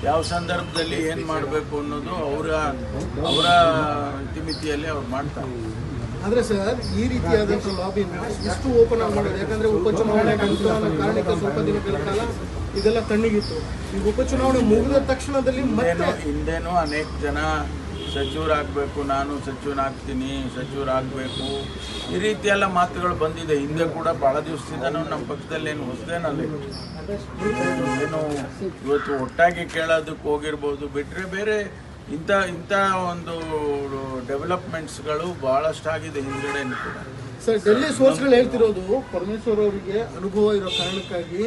ಯಾವ ಸಂದರ್ಭದಲ್ಲಿ ಏನು ಮಾಡಬೇಕು ಅನ್ನೋದು ಅವರ ಇತಿಮಿತಿಯಲ್ಲಿ ಅವ್ರು ಮಾಡ್ತಾರೆ. ಆದರೆ ಸರ್, ಈ ರೀತಿಯಾದಂಥ ಲಾಬಿನ ಎಷ್ಟು ಓಪನ್ ಆಗಿ ಮಾಡೋದು? ಯಾಕಂದರೆ ಉಪಚುನಾವಣೆ ಕಾರಣಕ್ಕೆ ಸ್ವಲ್ಪ ದಿನಗಳ ಕಾಲ ಇದೆಲ್ಲ ತಣ್ಣಗಿತ್ತು. ಈ ಉಪಚುನಾವಣೆ ಮುಗಿದ ತಕ್ಷಣದಲ್ಲಿ ಹಿಂದೇನೂ ಅನೇಕ ಜನ ಸಚಿವರಾಗಬೇಕು, ನಾನು ಸಚಿವನಾಗ್ತೀನಿ, ಸಚಿವರಾಗಬೇಕು, ಈ ರೀತಿಯೆಲ್ಲ ಮಾತುಗಳು ಬಂದಿದೆ. ಹಿಂದೆ ಕೂಡ ಭಾಳ ದಿವಸದಿಂದ ನಮ್ಮ ಪಕ್ಷದಲ್ಲಿ ಏನು ಹೊಸದೇನಲ್ಲ, ಏನು ಇವತ್ತು ಒಟ್ಟಾಗಿ ಕೇಳೋದಕ್ಕೆ ಹೋಗಿರ್ಬೋದು ಬಿಟ್ಟರೆ ಬೇರೆ ಇಂಥ ಒಂದು ಡೆವಲಪ್ಮೆಂಟ್ಸ್ಗಳು ಭಾಳಷ್ಟಾಗಿದೆ ಹಿಂದ್ಗಡೆ ಕೂಡ. ಸರ್, ಡೆಲ್ಲಿ ಸೋರ್ಸ್ಗಳು ಹೇಳ್ತಿರೋದು ಪರಮೇಶ್ವರ್ ಅವರಿಗೆ ಅನುಭವ ಇರೋ ಕಾರಣಕ್ಕಾಗಿ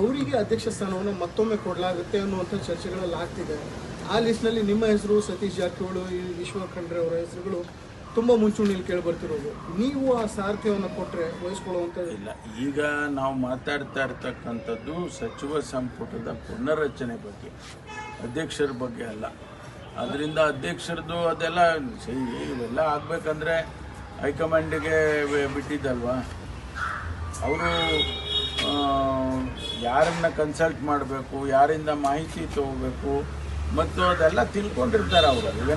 ಅವರಿಗೆ ಅಧ್ಯಕ್ಷ ಸ್ಥಾನವನ್ನು ಮತ್ತೊಮ್ಮೆ ಕೊಡಲಾಗುತ್ತೆ ಅನ್ನುವಂಥ ಚರ್ಚೆಗಳಲ್ಲಿ ಆಗ್ತಿದೆ. ಆ ಲಿಸ್ಟ್ನಲ್ಲಿ ನಿಮ್ಮ ಹೆಸರು, ಸತೀಶ್ ಜಾರಕಿಹೊಳಿ, ಈಶ್ವರ್ ಖಂಡ್ರೆ ಅವರ ಹೆಸರುಗಳು ತುಂಬ ಮುಂಚೂಣಿಯಲ್ಲಿ ಕೇಳಿಬರ್ತಿರೋದು. ನೀವು ಆ ಸಾರಥ್ಯವನ್ನು ಕೊಟ್ಟರೆ ವಹಿಸ್ಕೊಳ್ಳುವಂಥ ಇಲ್ಲ. ಈಗ ನಾವು ಮಾತಾಡ್ತಾ ಇರ್ತಕ್ಕಂಥದ್ದು ಸಚಿವ ಸಂಪುಟದ ಪುನರ್ರಚನೆ ಬಗ್ಗೆ, ಅಧ್ಯಕ್ಷರ ಬಗ್ಗೆ ಅಲ್ಲ. ಅದರಿಂದ ಅಧ್ಯಕ್ಷರದ್ದು ಅದೆಲ್ಲ ಇವೆಲ್ಲ ಆಗಬೇಕಂದ್ರೆ ಹೈಕಮಾಂಡಿಗೆ ಬಿಟ್ಟಿದ್ದಲ್ವಾ. ಅವರು ಯಾರನ್ನ ಕನ್ಸಲ್ಟ್ ಮಾಡಬೇಕು, ಯಾರಿಂದ ಮಾಹಿತಿ ತೊಗೋಬೇಕು ಮತ್ತು ಅದೆಲ್ಲ ತಿಳ್ಕೊಂಡಿರ್ತಾರೆ ಅವರು. ಈಗ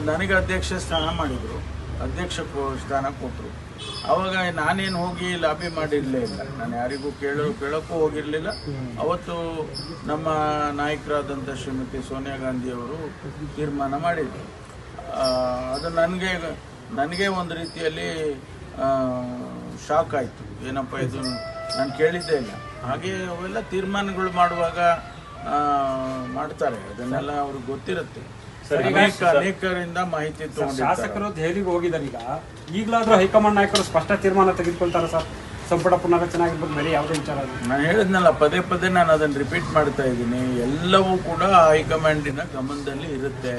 ನನಗೆ ಅಧ್ಯಕ್ಷ ಸ್ಥಾನ ಮಾಡಿದರು, ಅಧ್ಯಕ್ಷ ಸ್ಥಾನ ಕೊಟ್ಟರು. ಆವಾಗ ನಾನೇನು ಹೋಗಿ ಲಾಬಿ ಮಾಡಿರಲೇ ಇಲ್ಲ, ನಾನು ಯಾರಿಗೂ ಕೇಳೋಕ್ಕೂ ಹೋಗಿರಲಿಲ್ಲ. ಅವತ್ತು ನಮ್ಮ ನಾಯಕರಾದಂಥ ಶ್ರೀಮತಿ ಸೋನಿಯಾ ಗಾಂಧಿಯವರು ತೀರ್ಮಾನ ಮಾಡಿದರು. ಅದು ನನಗೆ ಒಂದು ರೀತಿಯಲ್ಲಿ ಶಾಕ್ ಆಯಿತು. ಏನಪ್ಪ ಇದು, ನಾನು ಕೇಳಿದ್ದೇ ಇಲ್ಲ. ಹಾಗೆ ಅವೆಲ್ಲ ತೀರ್ಮಾನಗಳು ಮಾಡುವಾಗ ಮಾಡ್ತಾರೆ, ಅದನ್ನೆಲ್ಲ ಅವ್ರಿಗೆ ಗೊತ್ತಿರುತ್ತೆ. ಅನೇಕರಿಂದ ಮಾಹಿತಿ ತಗೊಂಡು ಶಾಸಕರು ದೆಹಲಿಗೆ ಹೋಗಿದ್ದಾರೆ. ಈಗಲಾದ್ರೂ ಹೈಕಮಾಂಡ್ ನಾಯಕರು ಸ್ಪಷ್ಟ ತೀರ್ಮಾನ ತೆಗೆದುಕೊಳ್ತಾರೆ ಸರ್, ಸಂಪುಟ ಪುನರ್ರಚನೆ ಆಗಿರ್ಬೋದು, ಬೇರೆ ಯಾವುದೇ ವಿಚಾರ. ನಾನು ಹೇಳಿದ್ನಲ್ಲ, ಪದೇ ನಾನು ಅದನ್ನು ರಿಪೀಟ್ ಮಾಡ್ತಾ ಇದ್ದೀನಿ. ಎಲ್ಲವೂ ಕೂಡ ಹೈಕಮಾಂಡಿನ ಗಮನದಲ್ಲಿ ಇರುತ್ತೆ.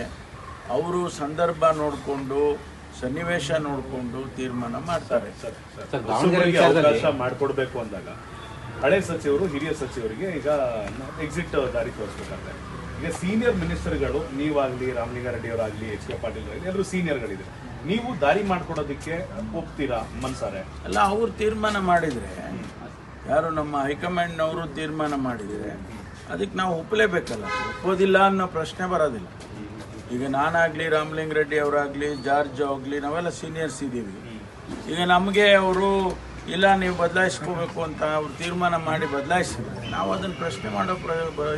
ಅವರು ಸಂದರ್ಭ ನೋಡಿಕೊಂಡು, ಸನ್ನಿವೇಶ ನೋಡಿಕೊಂಡು ತೀರ್ಮಾನ ಮಾಡ್ತಾರೆ. ಅವಕಾಶ ಮಾಡಿಕೊಡ್ಬೇಕು ಅಂದಾಗ ಹಳೆ ಸಚಿವರು ಹಿರಿಯ ಸಚಿವರಿಗೆ ಈಗ ಎಕ್ಸಿಟ್ ದಾರಿ ತೋರಿಸ್ಬೇಕಾದ್ರೆ, ಈಗ ಸೀನಿಯರ್ ಮಿನಿಸ್ಟರ್ಗಳು ನೀವಾಗಲಿ, ರಾಮಲಿಂಗಾರೆಡ್ಡಿ ಅವರಾಗಲಿ, ಎಚ್ ಕೆ ಪಾಟೀಲ್ ಆಗಲಿ, ಎಲ್ಲರೂ ಸೀನಿಯರ್ಗಳಿದೆ, ನೀವು ದಾರಿ ಮಾಡ್ಕೊಡೋದಕ್ಕೆ ಒಪ್ತೀರಾ ಮನ್ಸಾರೆ? ಅಲ್ಲ, ಅವ್ರು ತೀರ್ಮಾನ ಮಾಡಿದರೆ, ಯಾರು ನಮ್ಮ ಹೈಕಮಾಂಡ್ನವರು ತೀರ್ಮಾನ ಮಾಡಿದರೆ ಅದಕ್ಕೆ ನಾವು ಒಪ್ಪಲೇಬೇಕಲ್ಲ. ಒಪ್ಪೋದಿಲ್ಲ ಅನ್ನೋ ಪ್ರಶ್ನೆ ಬರೋದಿಲ್ಲ. ಈಗ ನಾನಾಗಲಿ, ರಾಮಲಿಂಗಾರೆಡ್ಡಿ ಅವರಾಗಲಿ, ಜಾರ್ಜ್ ಆಗಲಿ, ನಾವೆಲ್ಲ ಸೀನಿಯರ್ಸ್ ಇದ್ದೀವಿ. ಈಗ ನಮಗೆ ಅವರು ಇಲ್ಲ ನೀವು ಬದಲಾಯಿಸ್ಕೋಬೇಕು ಅಂತ ಅವ್ರು ತೀರ್ಮಾನ ಮಾಡಿ ಬದಲಾಯಿಸಿದ್ರೆ ನಾವು ಅದನ್ನು ಪ್ರಶ್ನೆ ಮಾಡೋ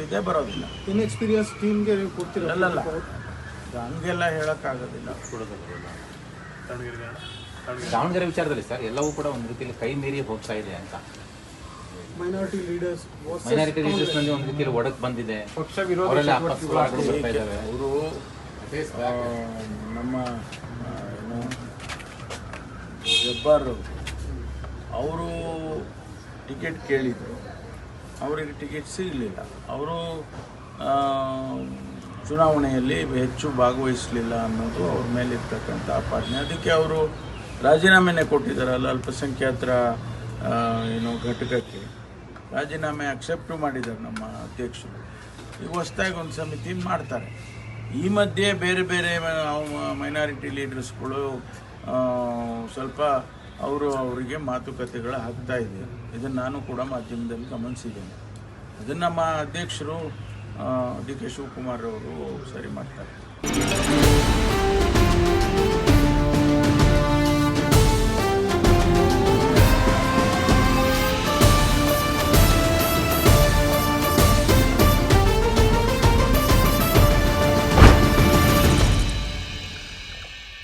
ಇದೇ ಬರೋದಿಲ್ಲ. ಇನ್ಎಕ್ಸ್ಪೀರಿಯನ್ಸ್ ಟೀಮ್ಗೆ ಕೊಡ್ತಿರಲ್ಲ, ಹಂಗೆಲ್ಲ ಹೇಳೋಕ್ಕಾಗೋದಿಲ್ಲ. ದಾವಣಗೆರೆ ವಿಚಾರದಲ್ಲಿ ಸರ್ ಎಲ್ಲವೂ ಕೂಡ ಒಂದು ರೀತಿಯಲ್ಲಿ ಕೈ ಮೀರಿ ಹೋಗ್ತಾ ಇದೆ ಅಂತ. ಮೈನಾರಿಟಿ ಲೀಡರ್ಸ್ ನಲ್ಲಿ ಒಂದು ರೀತಿಯಲ್ಲಿ ಒಡಕ್ ಬಂದಿದೆ. ಅವರು ನಮ್ಮ ಜಬ್ಬಾರ್ ಅವರು ಟಿಕೆಟ್ ಕೇಳಿದರು, ಅವರಿಗೆ ಟಿಕೆಟ್ ಸಿಗಲಿಲ್ಲ. ಅವರು ಚುನಾವಣೆಯಲ್ಲಿ ಹೆಚ್ಚು ಭಾಗವಹಿಸಲಿಲ್ಲ ಅನ್ನೋದು ಅವ್ರ ಮೇಲಿರ್ತಕ್ಕಂಥ ಆಪಾದನೆ. ಅದಕ್ಕೆ ಅವರು ರಾಜೀನಾಮೆನೇ ಕೊಟ್ಟಿದ್ದಾರಲ್ಲ, ಅಲ್ಪಸಂಖ್ಯಾತರ ಘಟಕಕ್ಕೆ ರಾಜೀನಾಮೆ ಅಕ್ಸೆಪ್ಟು ಮಾಡಿದ್ದಾರೆ ನಮ್ಮ ಅಧ್ಯಕ್ಷರು. ಈಗ ಹೊಸದಾಗಿ ಒಂದು ಸಮಿತಿ ಮಾಡ್ತಾರೆ. ಈ ಮಧ್ಯೆ ಬೇರೆ ಮೈನಾರಿಟಿ ಲೀಡರ್ಸ್ಗಳು ಸ್ವಲ್ಪ ಅವರಿಗೆ ಮಾತುಕತೆಗಳು ಆಗ್ತಾ ಇದೆ. ಇದನ್ನು ನಾನು ಕೂಡ ಮಾಧ್ಯಮದಲ್ಲಿ ಗಮನಿಸಿದ್ದೇನೆ. ಅದನ್ನು ನಮ್ಮ ಅಧ್ಯಕ್ಷರು ಡಿ ಕೆ ಶಿವಕುಮಾರ್ ಅವರು ಸರಿ ಮಾಡ್ತಾರೆ.